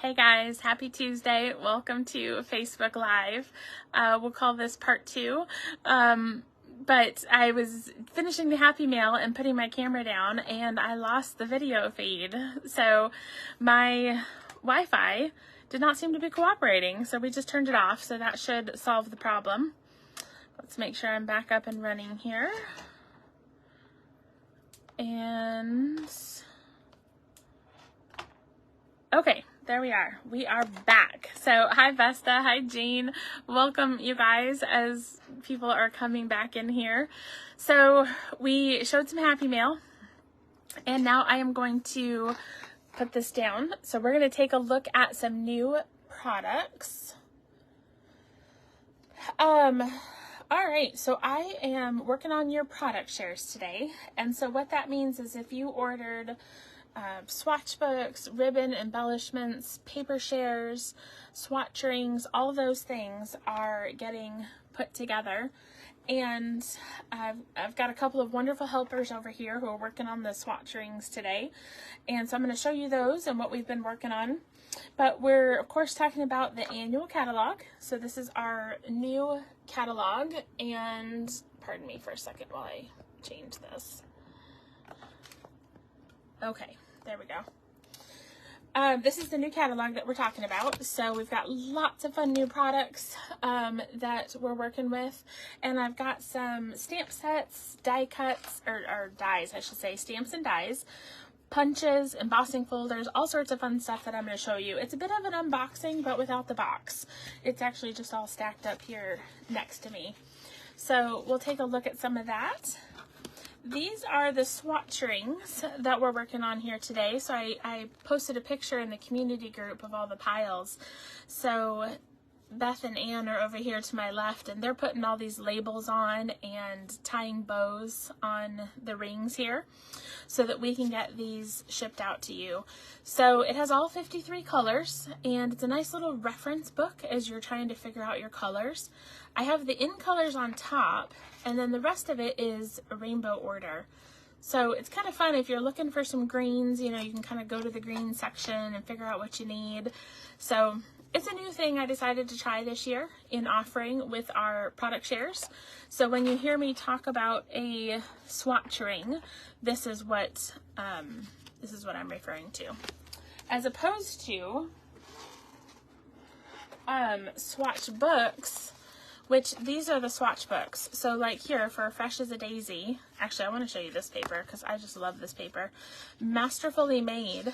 Hey guys, happy Tuesday. Welcome to Facebook Live. We'll call this part 2. But I was finishing the Happy Mail and putting my camera down and I lost the video feed. So my Wi-Fi did not seem to be cooperating. So we just turned it off. So that should solve the problem. Let's make sure I'm back up and running here. And okay. There we are. We are back. So hi Vesta, hi Jean. Welcome you guys as people are coming back in here. So we showed some Happy Mail and now I am going to put this down. So we're going to take a look at some new products. All right, so I am working on your product shares today. And so what that means is if you ordered swatch books, ribbon embellishments, paper shares, swatch rings, all those things are getting put together. And I've got a couple of wonderful helpers over here who are working on the swatch rings today. And so I'm going to show you those and what we've been working on. But we're, of course, talking about the annual catalog. So this is our new catalog. And pardon me for a second while I change this. Okay, there we go. This is the new catalog that we're talking about. So we've got lots of fun new products that we're working with. And I've got some stamp sets, die cuts, or dies, I should say, stamps and dies, punches, embossing folders, all sorts of fun stuff that I'm going to show you. It's a bit of an unboxing, but without the box. It's actually just all stacked up here next to me. So we'll take a look at some of that. These are the swatch rings that we're working on here today. So I posted a picture in the community group of all the piles. So Beth and Ann are over here to my left and they're putting all these labels on and tying bows on the rings here so that we can get these shipped out to you. So it has all 53 colors and it's a nice little reference book as you're trying to figure out your colors. I have the in colors on top and then the rest of it is a rainbow order. So it's kind of fun if you're looking for some greens, you know, you can kind of go to the green section and figure out what you need. So it's a new thing I decided to try this year in offering with our product shares. So when you hear me talk about a swatch ring, this is what I'm referring to. As opposed to swatch books, which these are the swatch books. So like here for Fresh as a Daisy, actually I want to show you this paper because I just love this paper. Masterfully made.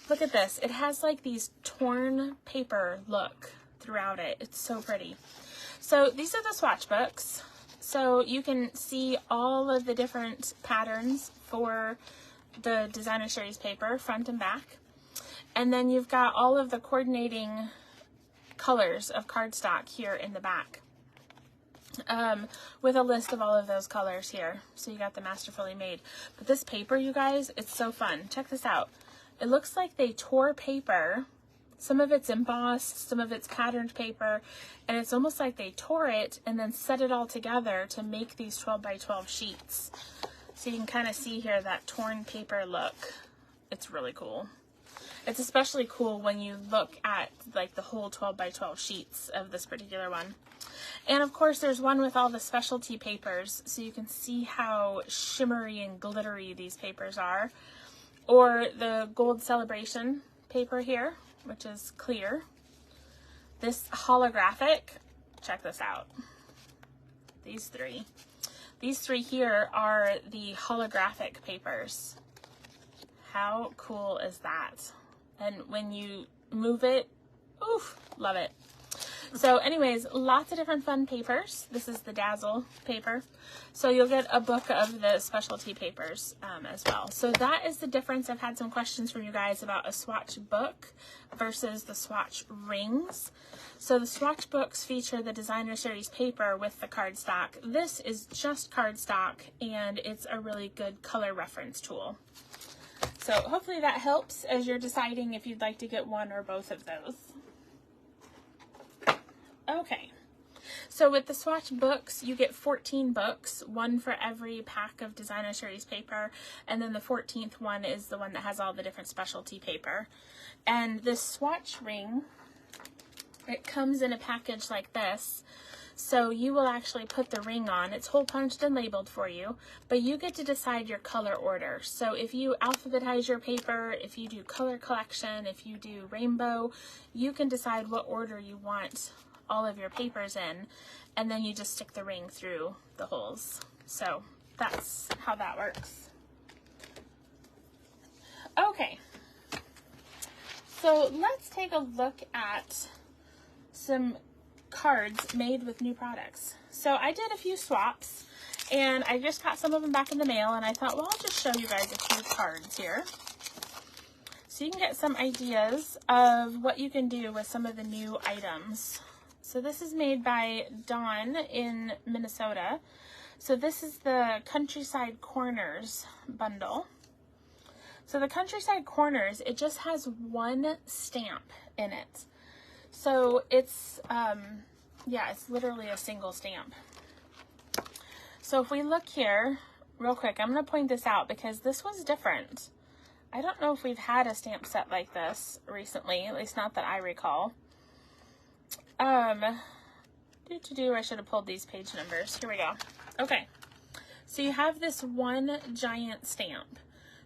Look at this. It has like these torn paper look throughout it. It's so pretty. So these are the swatch books. So you can see all of the different patterns for the designer series paper, front and back. And then you've got all of the coordinating colors of cardstock here in the back. With a list of all of those colors here. So you got the Masterfully Made. But this paper, you guys, it's so fun. Check this out. It looks like they tore paper. Some of it's embossed, some of it's patterned paper, and it's almost like they tore it and then set it all together to make these 12 by 12 sheets. So you can kind of see here that torn paper look. It's really cool. It's especially cool when you look at like the whole 12 by 12 sheets of this particular one. And of course there's one with all the specialty papers, so you can see how shimmery and glittery these papers are. Or the Gold Celebration paper here, which is clear. This holographic, check this out. These three here are the holographic papers. How cool is that? And when you move it, oof, love it. So anyways, lots of different fun papers. This is the Dazzle paper. So you'll get a book of the specialty papers as well. So that is the difference. I've had some questions from you guys about a swatch book versus the swatch rings. So the swatch books feature the designer series paper with the cardstock. This is just cardstock and it's a really good color reference tool. So hopefully that helps as you're deciding if you'd like to get one or both of those. Okay, So with the swatch books, you get 14 books, one for every pack of designer series paper, and then the 14th one is the one that has all the different specialty paper. And this swatch ring, it comes in a package like this. So you will actually put the ring on. It's hole punched and labeled for you, but you get to decide your color order. So if you alphabetize your paper, if you do color collection, if you do rainbow, you can decide what order you want all of your papers in, and then you just stick the ring through the holes. So that's how that works. Okay, so let's take a look at some cards made with new products. So I did a few swaps, and I just got some of them back in the mail, and I thought, well, I'll just show you guys a few cards here so you can get some ideas of what you can do with some of the new items. So this is made by Dawn in Minnesota. So this is the Countryside Corners bundle. So the Countryside Corners, it just has one stamp in it. So it's, yeah, it's literally a single stamp. So if we look here, real quick, I'm going to point this out because this was different. I don't know if we've had a stamp set like this recently, at least not that I recall. I should have pulled these page numbers. Here we go. Okay. So you have this one giant stamp.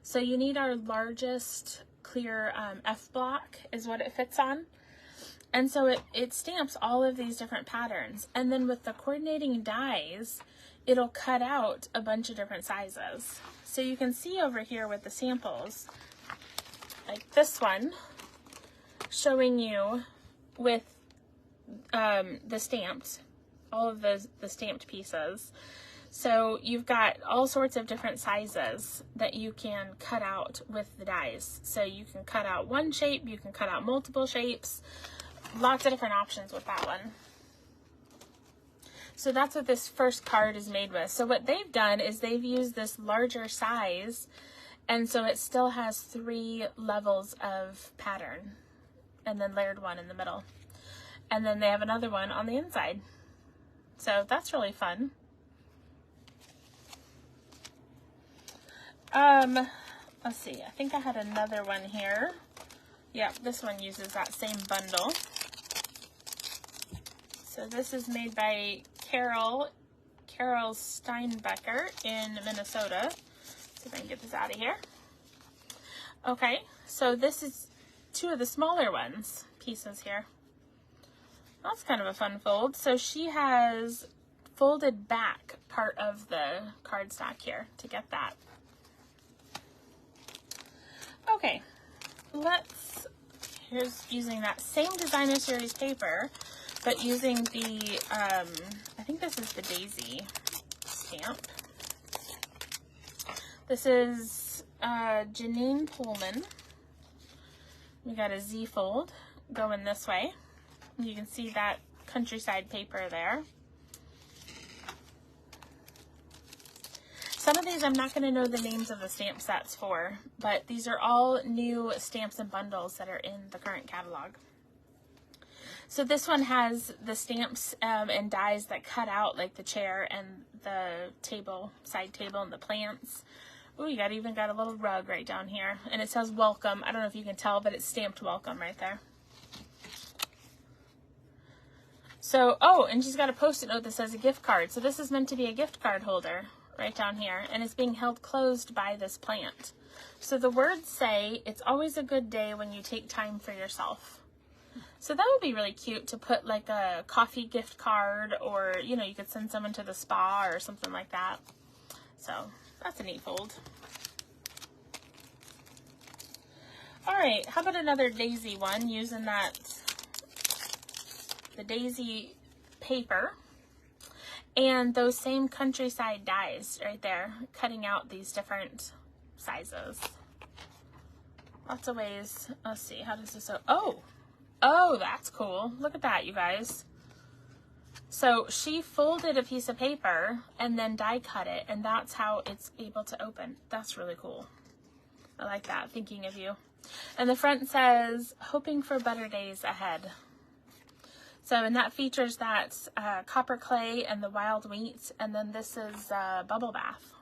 So you need our largest clear F block is what it fits on. And so it stamps all of these different patterns. And then with the coordinating dies, it'll cut out a bunch of different sizes. So you can see over here with the samples, like this one, showing you with the stamped, all of the stamped pieces. So you've got all sorts of different sizes that you can cut out with the dies. So you can cut out one shape, you can cut out multiple shapes, lots of different options with that one. So that's what this first card is made with. So what they've done is they've used this larger size, and so it still has 3 levels of pattern, and then layered one in the middle. And then they have another one on the inside. So that's really fun. Let's see, I think I had another one here. Yeah, this one uses that same bundle. So this is made by Carol Steinbecker in Minnesota. See if I can get this out of here. Okay, so this is 2 of the smaller pieces here. That's kind of a fun fold. So she has folded back part of the cardstock here to get that. Okay, here's using that same designer series paper, but using the, I think this is the Daisy stamp. This is Janine Pullman. We got a Z fold going this way. You can see that countryside paper there. Some of these I'm not going to know the names of the stamp sets for, but these are all new stamps and bundles that are in the current catalog. So this one has the stamps and dies that cut out like the chair and the table, side table, and the plants. Ooh, you even got a little rug right down here, and it says welcome. I don't know if you can tell, but it's stamped welcome right there. So, oh, and she's got a post-it note that says a gift card. So this is meant to be a gift card holder right down here, and it's being held closed by this plant. So the words say, it's always a good day when you take time for yourself. So that would be really cute to put like a coffee gift card, or, you know, you could send someone to the spa or something like that. So that's a neat fold. All right, how about another Daisy one using the Daisy paper and those same countryside dies right there, cutting out these different sizes. Lots of ways. Let's see, how does this, oh, that's cool. Look at that, you guys. So she folded a piece of paper and then die cut it, and that's how it's able to open. That's really cool. I like that, thinking of you. And the front says, hoping for better days ahead. So, and that features that copper clay and the wild wheat, and then this is bubble bath.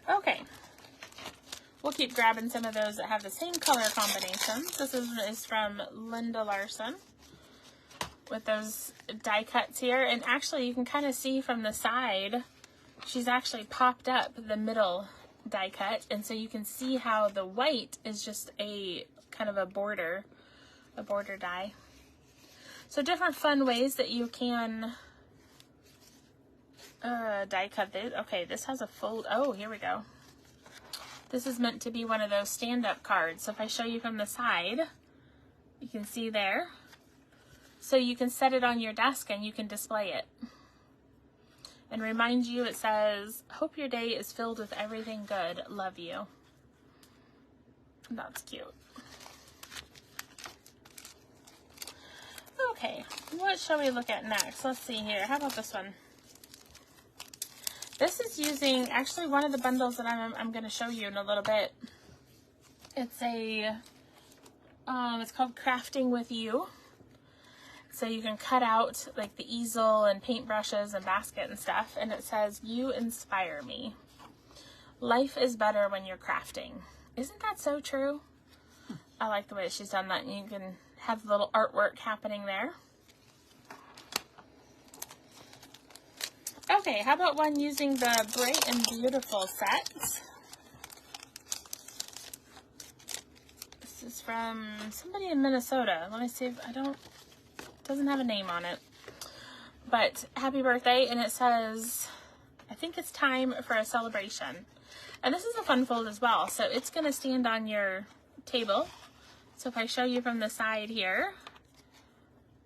Okay, we'll keep grabbing some of those that have the same color combinations. This is from Linda Larson with those die cuts here, and actually you can kind of see from the side, she's actually popped up the middle die cut, and so you can see how the white is just a kind of a border die. So different fun ways that you can die cut this. Okay, this has a fold. Oh, here we go. This is meant to be one of those stand-up cards. So if I show you from the side, you can see there. So you can set it on your desk and you can display it. And remind you, it says, hope your day is filled with everything good. Love you. That's cute. Okay, what shall we look at next? Let's see here. How about this one? This is using actually one of the bundles that I'm going to show you in a little bit. It's a, it's called Crafting with You. So you can cut out like the easel and paintbrushes and basket and stuff. And it says, you inspire me. Life is better when you're crafting. Isn't that so true? I like the way she's done that. And you can have a little artwork happening there. Okay, how about one using the Bright and Beautiful set? This is from somebody in Minnesota. Let me see if doesn't have a name on it. But happy birthday, and it says, I think it's time for a celebration. And this is a fun fold as well, so it's going to stand on your table. So if I show you from the side here,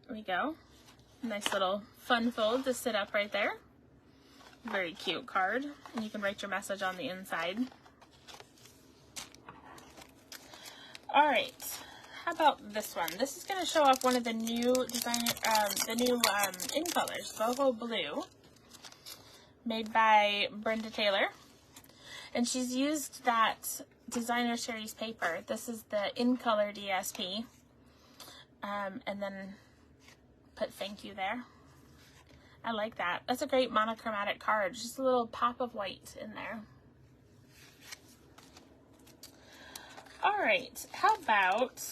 there we go. Nice little fun fold to sit up right there. Very cute card, and you can write your message on the inside. All right. How about this one? This is going to show off one of the new in colors, Boho Blue, made by Brenda Taylor. And she's used that designer series paper. This is the in color DSP. And then put thank you there. I like that. That's a great monochromatic card. Just a little pop of white in there. All right. How about...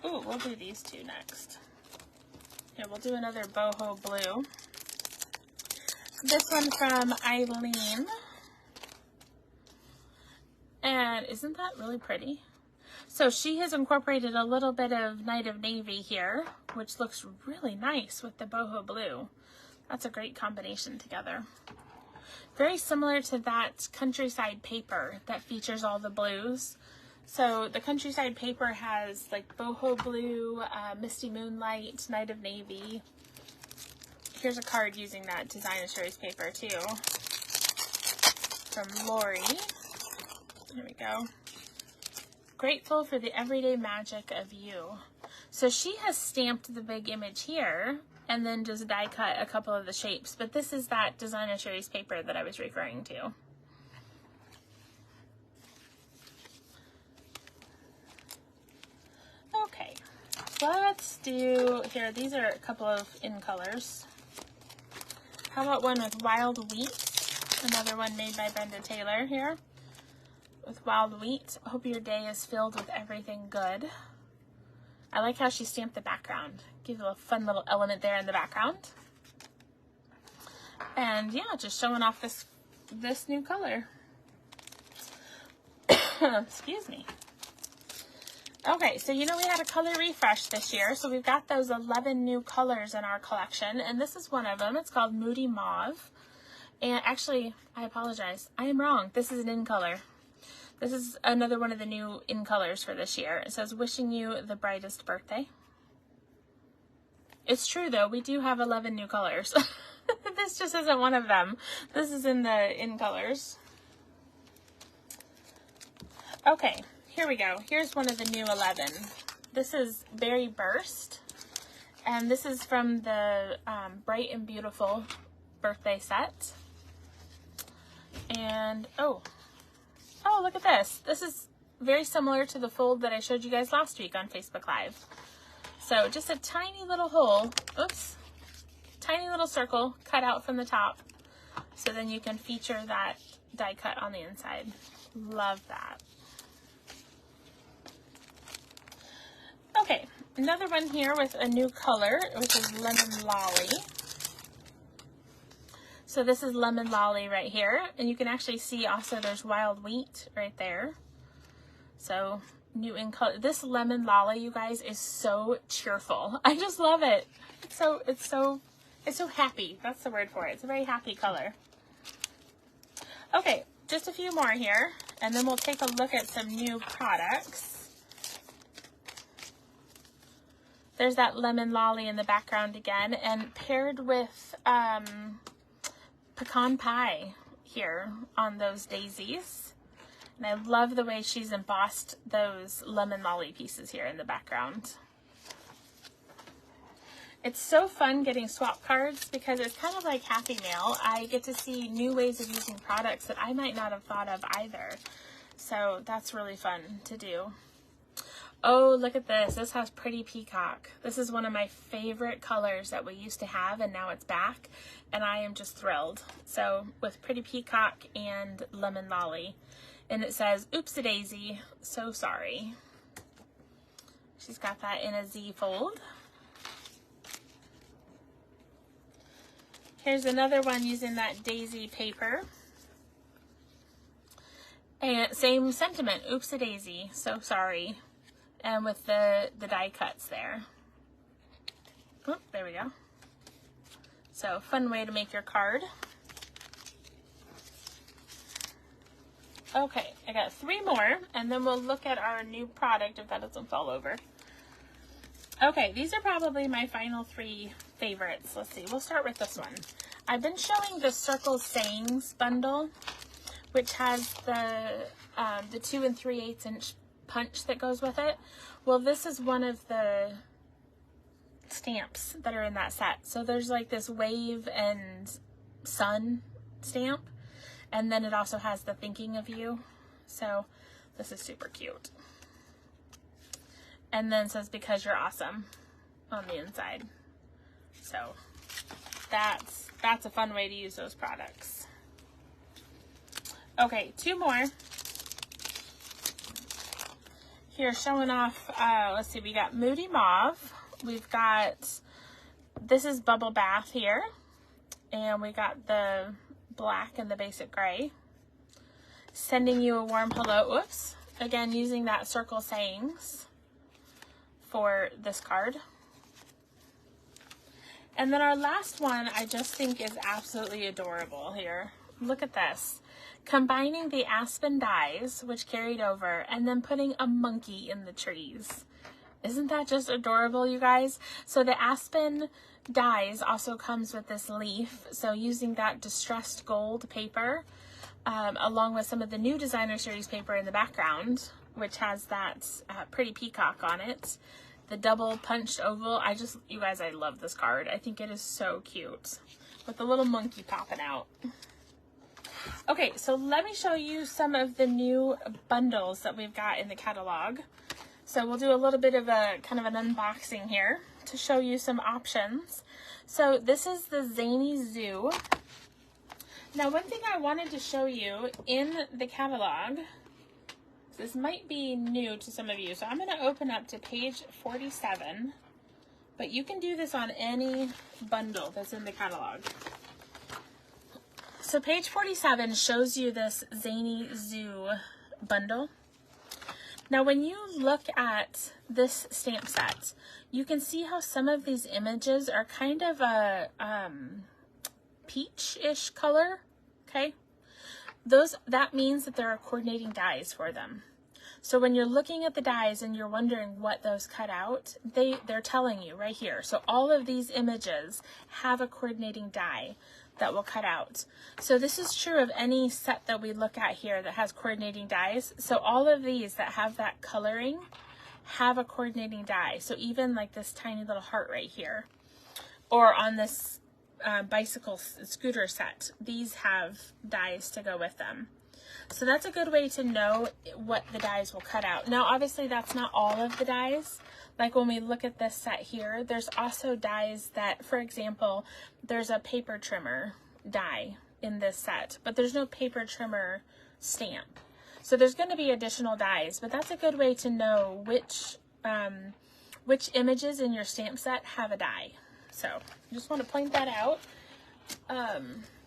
Ooh, we'll do these two next. Here, we'll do another Boho Blue. This one from Eileen. And isn't that really pretty? So she has incorporated a little bit of Night of Navy here, which looks really nice with the Boho Blue. That's a great combination together. Very similar to that Countryside paper that features all the blues. So the Countryside paper has like Boho Blue, Misty Moonlight, Night of Navy. Here's a card using that designer series paper too. From Lori. There we go. Grateful for the everyday magic of you. So she has stamped the big image here and then just die cut a couple of the shapes. But this is that designer series paper that I was referring to. Okay, let's do, here, these are a couple of in colors. How about one with Wild Wheat? Another one made by Brenda Taylor here. With Wild Wheat. Hope your day is filled with everything good. I like how she stamped the background. Give you a fun little element there in the background. And yeah, just showing off this new color. Excuse me. Okay, so you know we had a color refresh this year, so we've got those 11 new colors in our collection, and this is one of them. It's called Moody Mauve. And actually, I apologize. I am wrong. This is an in color. This is another one of the new in colors for this year. It says, wishing you the brightest birthday. It's true, though. We do have 11 new colors. This just isn't one of them. This is in the in colors. Okay, here we go. Here's one of the new 11. This is Berry Burst. And this is from the Bright and Beautiful birthday set. And, oh, look at this. This is very similar to the fold that I showed you guys last week on Facebook Live. So just a tiny little hole, oops, tiny little circle cut out from the top. So then you can feature that die cut on the inside. Love that. Okay, another one here with a new color, which is Lemon Lolly. So this is Lemon Lolly right here, and you can actually see also there's Wild Wheat right there. So new in color. This Lemon Lolly, you guys, is so cheerful. I just love it. It's so happy. That's the word for it. It's a very happy color. Okay, just a few more here, and then we'll take a look at some new products. There's that Lemon Lolly in the background again, and paired with pecan pie here on those daisies. And I love the way she's embossed those Lemon Lolly pieces here in the background. It's so fun getting swap cards because it's kind of like Happy Mail. I get to see new ways of using products that I might not have thought of either. So that's really fun to do. Oh, look at this. This has Pretty Peacock. This is one of my favorite colors that we used to have, and now it's back, and I am just thrilled. So with Pretty Peacock and Lemon Lolly, and it says, "Oops-a-daisy, so sorry." She's got that in a Z fold. Here's another one using that daisy paper. And same sentiment, "Oops-a-daisy, so sorry." And with the die cuts there. Oh, there we go. So fun way to make your card. Okay, I got 3 more, and then we'll look at our new product if that doesn't fall over. Okay, these are probably my final 3 favorites. Let's see, we'll start with this one. I've been showing the Circle Sayings bundle, which has the 2 3/8 inch punch that goes with it. Well, this is one of the stamps that are in that set. So there's like this wave and sun stamp, and then it also has the thinking of you. So this is super cute. And then it says "because you're awesome" on the inside. So that's a fun way to use those products. Okay, 2 more. Here, showing off, let's see, we got Moody Mauve. We've got, this is Bubble Bath here. And we got the black and the basic gray. Sending you a warm hello. Whoops. Again, using that Circle Sayings for this card. And then our last one, I just think is absolutely adorable here. Look at this. Combining the aspen dies, which carried over, and then putting a monkey in the trees. Isn't that just adorable, you guys? So the aspen dies also comes with this leaf. So using that distressed gold paper, along with some of the new designer series paper in the background, which has that Pretty Peacock on it. The double punched oval. You guys, I love this card. I think it is so cute with the little monkey popping out. Okay, so let me show you some of the new bundles that we've got in the catalog. So we'll do a little bit of a kind of an unboxing here to show you some options. So this is the Zany Zoo. Now, one thing I wanted to show you in the catalog, this might be new to some of you, so I'm going to open up to page 47, but you can do this on any bundle that's in the catalog. So page 47 shows you this Zany Zoo bundle. Now when you look at this stamp set, you can see how some of these images are kind of a peach-ish color, okay? That means that there are coordinating dies for them. So when you're looking at the dies and you're wondering what those cut out, they're telling you right here. So all of these images have a coordinating die that will cut out. So this is true of any set that we look at here that has coordinating dies. So all of these that have that coloring have a coordinating die. So even like this tiny little heart right here, or on this bicycle scooter set, these have dies to go with them. So that's a good way to know what the dies will cut out. Now, obviously, that's not all of the dies. Like when we look at this set here, there's also dies that, for example, there's a paper trimmer die in this set, but there's no paper trimmer stamp. So there's going to be additional dies, but that's a good way to know which images in your stamp set have a die. So I just want to point that out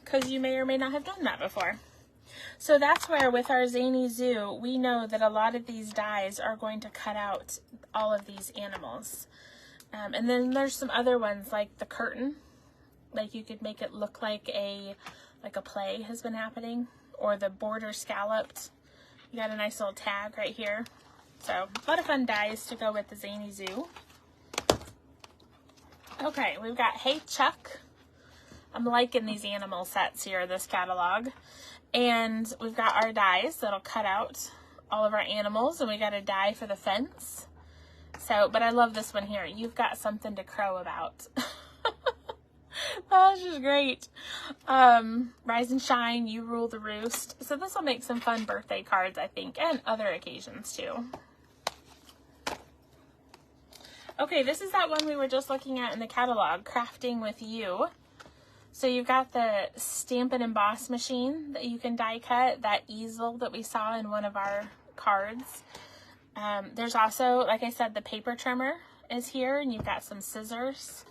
because you may or may not have done that before. So that's where with our Zany Zoo, we know that a lot of these dies are going to cut out all of these animals. And then there's some other ones like the curtain, like you could make it look like a play has been happening, or the border scalloped. You got a nice little tag right here. So a lot of fun dies to go with the Zany Zoo. Okay, we've got Hey Chuck. I'm liking these animal sets here, this catalog. And we've got our dies that'll cut out all of our animals, and we got a die for the fence. So, but I love this one here. You've got something to crow about. Oh, this is great. Rise and shine, you rule the roost. So this will make some fun birthday cards, I think, and other occasions too. Okay, this is that one we were just looking at in the catalog, Crafting with You. So you've got the stamp and emboss machine that you can die cut, that easel that we saw in one of our cards. There's also, like I said, the paper trimmer is here, and you've got some scissors,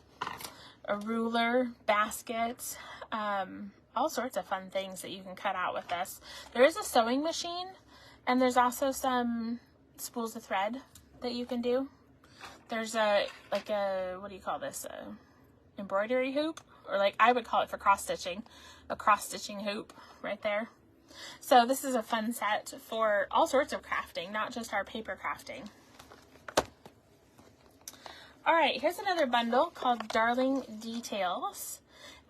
a ruler, basket, all sorts of fun things that you can cut out with this. There is a sewing machine, and there's also some spools of thread that you can do. There's what do you call this? Embroidery hoop, or like I would call it for cross stitching, a cross stitching hoop right there. So this is a fun set for all sorts of crafting, not just our paper crafting. All right, here's another bundle called Darling Details.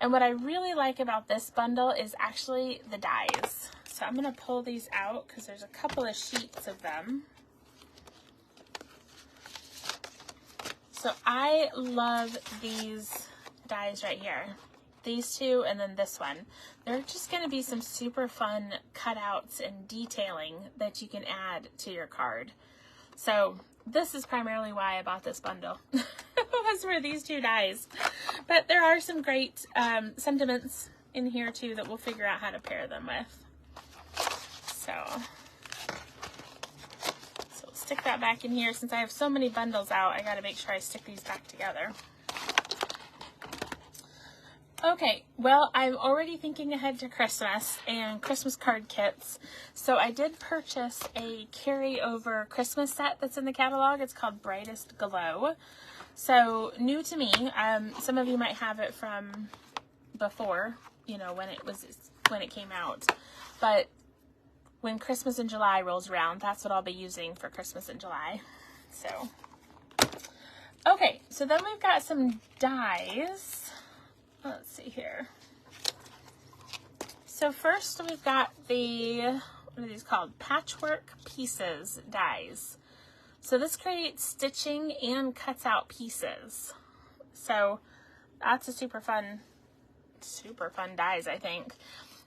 And what I really like about this bundle is actually the dies. So I'm going to pull these out because there's a couple of sheets of them. So I love these dies right here. These two and then this one. They're just going to be some super fun cutouts and detailing that you can add to your card. So this is primarily why I bought this bundle. Was for these two dies. But there are some great sentiments in here too that we'll figure out how to pair them with. So stick that back in here. Since I have so many bundles out, I got to make sure I stick these back together. Okay, well, I'm already thinking ahead to Christmas and Christmas card kits. So I did purchase a carryover Christmas set that's in the catalog. It's called Brightest Glow. So new to me. Some of you might have it from before, you know, when it came out. But when Christmas in July rolls around, that's what I'll be using for Christmas in July. So, okay, so then we've got some dies. Let's see here. So first we've got the, what are these called? Patchwork Pieces dies. So this creates stitching and cuts out pieces. So that's a super fun dies, I think.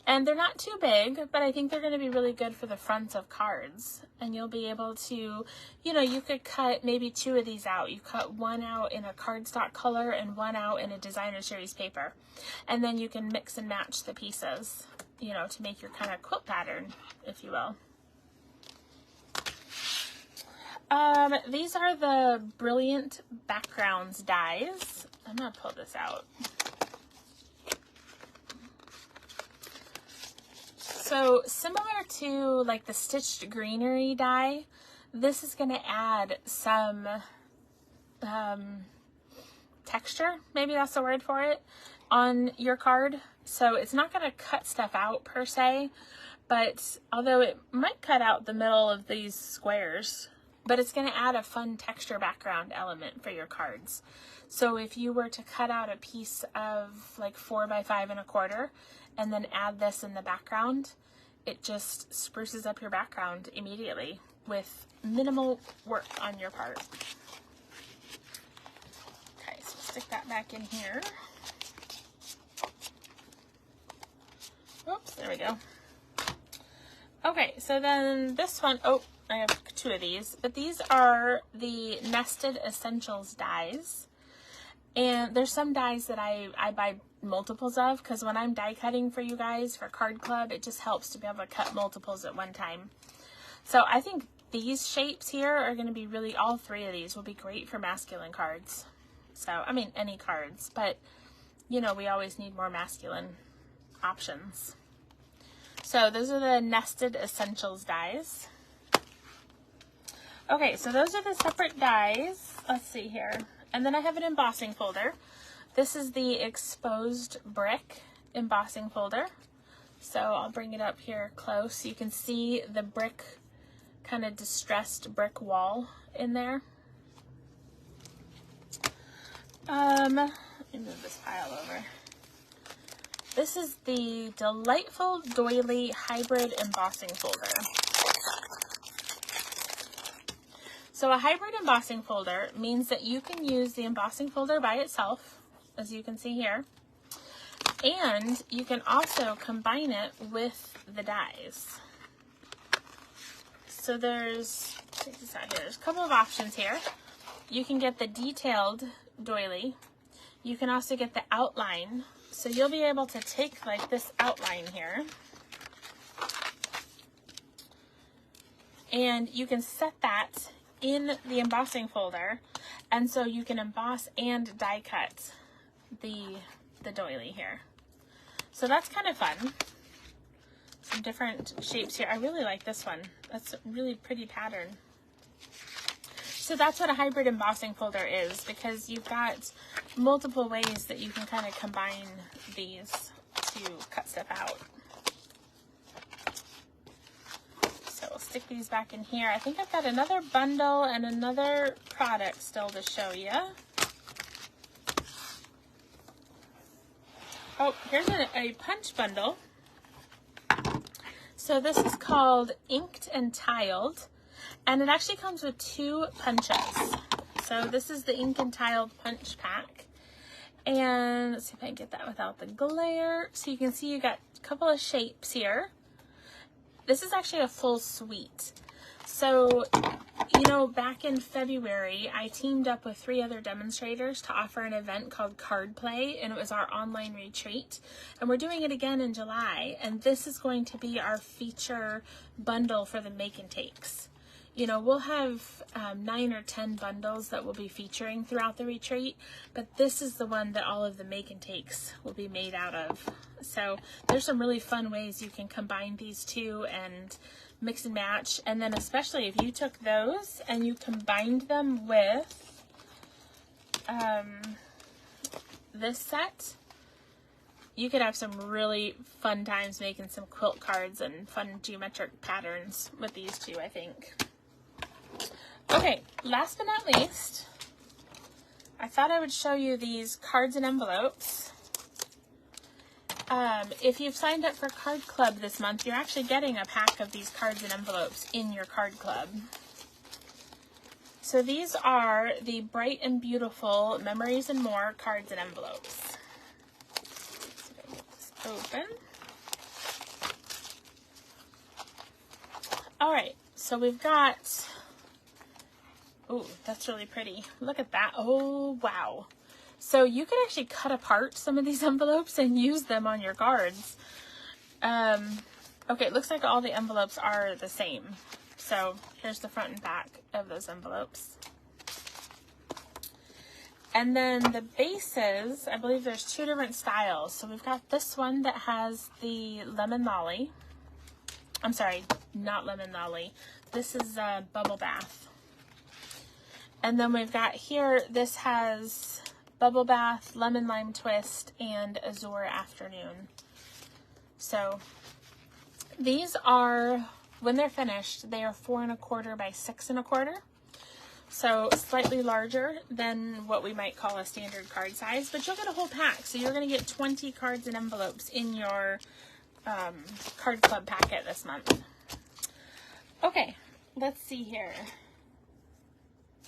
And they're not too big, but I think they're going to be really good for the fronts of cards. And you'll be able to, you know, you could cut maybe two of these out. You cut one out in a cardstock color and one out in a designer series paper. And then you can mix and match the pieces, you know, to make your kind of quilt pattern, if you will. These are the Brilliant Backgrounds dies. I'm going to pull this out. So similar to like the Stitched Greenery die, this is going to add some texture, maybe that's the word for it, on your card. So it's not going to cut stuff out per se, but although it might cut out the middle of these squares, but it's going to add a fun texture background element for your cards. So if you were to cut out a piece of like 4 by 5 1/4 and then add this in the background, it just spruces up your background immediately with minimal work on your part. Okay, so stick that back in here. Oops, there we go. Okay, so then this one, oh, I have 2 of these, but these are the Nested Essentials dies. And there's some dies that I buy multiples of, because when I'm die cutting for you guys for Card Club, it just helps to be able to cut multiples at one time. So I think these shapes here are going to be really, all 3 of these will be great for masculine cards. So, I mean, any cards, but, you know, we always need more masculine options. So those are the Nested Essentials dies. Okay, so those are the separate dies. Let's see here. And then I have an embossing folder. This is the exposed brick embossing folder. So I'll bring it up here close so you can see the brick, kind of distressed brick wall in there. Let me move this pile over. This is the Delightful Doily Hybrid Embossing Folder. So a hybrid embossing folder means that you can use the embossing folder by itself, as you can see here, and you can also combine it with the dies. So there's, check this out here, there's a couple of options here. You can get the detailed doily. You can also get the outline. So you'll be able to take like this outline here, and you can set that in the embossing folder, and so you can emboss and die cut the doily here. So that's kind of fun. Some different shapes here. I really like this one. That's a really pretty pattern. So that's what a hybrid embossing folder is, because you've got multiple ways that you can kind of combine these to cut stuff out. So we'll stick these back in here. I think I've got another bundle and another product still to show you. Oh, here's a punch bundle. So this is called Inked and Tiled, and it actually comes with 2 punches. So this is the Ink and Tiled punch pack. And let's see if I can get that without the glare. So you can see you got a couple of shapes here. This is actually a full suite. So, you know, back in February, I teamed up with 3 other demonstrators to offer an event called Card Play, and it was our online retreat. And we're doing it again in July, and this is going to be our feature bundle for the make and takes. You know, we'll have 9 or 10 bundles that we'll be featuring throughout the retreat, but this is the one that all of the make and takes will be made out of. So there's some really fun ways you can combine these 2 and mix and match. And then especially if you took those and you combined them with this set, you could have some really fun times making some quilt cards and fun geometric patterns with these 2, I think. Okay, last but not least, I thought I would show you these cards and envelopes. If you've signed up for Card Club this month, you're actually getting a pack of these cards and envelopes in your Card Club. So these are the Bright and Beautiful Memories and More cards and envelopes. So I get this open. All right, so we've got, oh, that's really pretty. Look at that. Oh, wow. So you can actually cut apart some of these envelopes and use them on your cards. Okay, it looks like all the envelopes are the same. So here's the front and back of those envelopes. And then the bases, I believe there's 2 different styles. So we've got this one that has the lemon lolly. I'm sorry, not lemon lolly. This is bubble bath. And then we've got here, this has bubble bath, lemon lime twist, and azure afternoon. So these are, when they're finished, they are 4 1/4 by 6 1/4. So slightly larger than what we might call a standard card size, but you'll get a whole pack. So you're going to get 20 cards and envelopes in your Card Club packet this month. Okay, let's see here.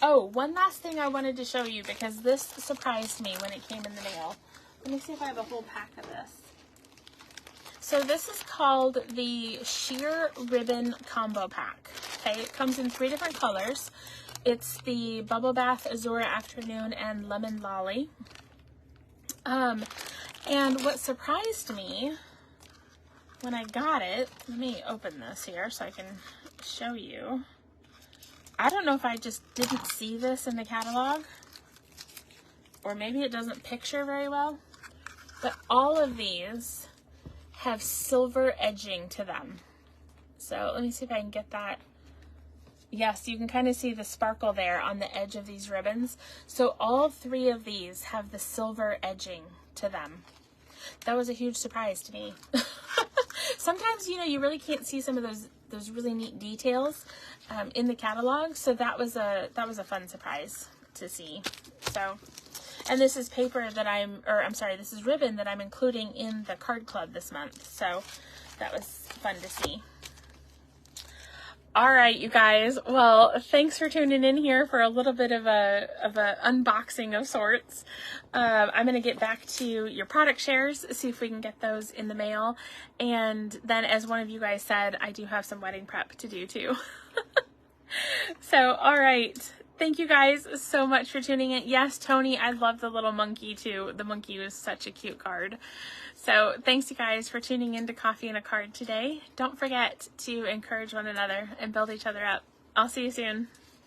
Oh, one last thing I wanted to show you, because this surprised me when it came in the mail. Let me see if I have a whole pack of this. So this is called the Sheer Ribbon Combo Pack. Okay, it comes in 3 different colors. It's the Bubble Bath Azura Afternoon and Lemon Lolly. And what surprised me when I got it, let me open this here so I can show you. I don't know if I just didn't see this in the catalog, or maybe it doesn't picture very well, but all of these have silver edging to them. So let me see if I can get that. Yes, you can kind of see the sparkle there on the edge of these ribbons. So all 3 of these have the silver edging to them. That was a huge surprise to me. Sometimes, you know, you really can't see some of those really neat details in the catalog. So that was a fun surprise to see. So, and this is paper that this is ribbon that I'm including in the card club this month. So that was fun to see. All right, you guys. Well, thanks for tuning in here for a little bit of a unboxing of sorts. I'm going to get back to your product shares, see if we can get those in the mail. And then, as one of you guys said, I do have some wedding prep to do too. So, all right. Thank you guys so much for tuning in. Yes, Tony, I love the little monkey too. The monkey was such a cute card. So thanks you guys for tuning in to Coffee and a Card today. Don't forget to encourage one another and build each other up. I'll see you soon.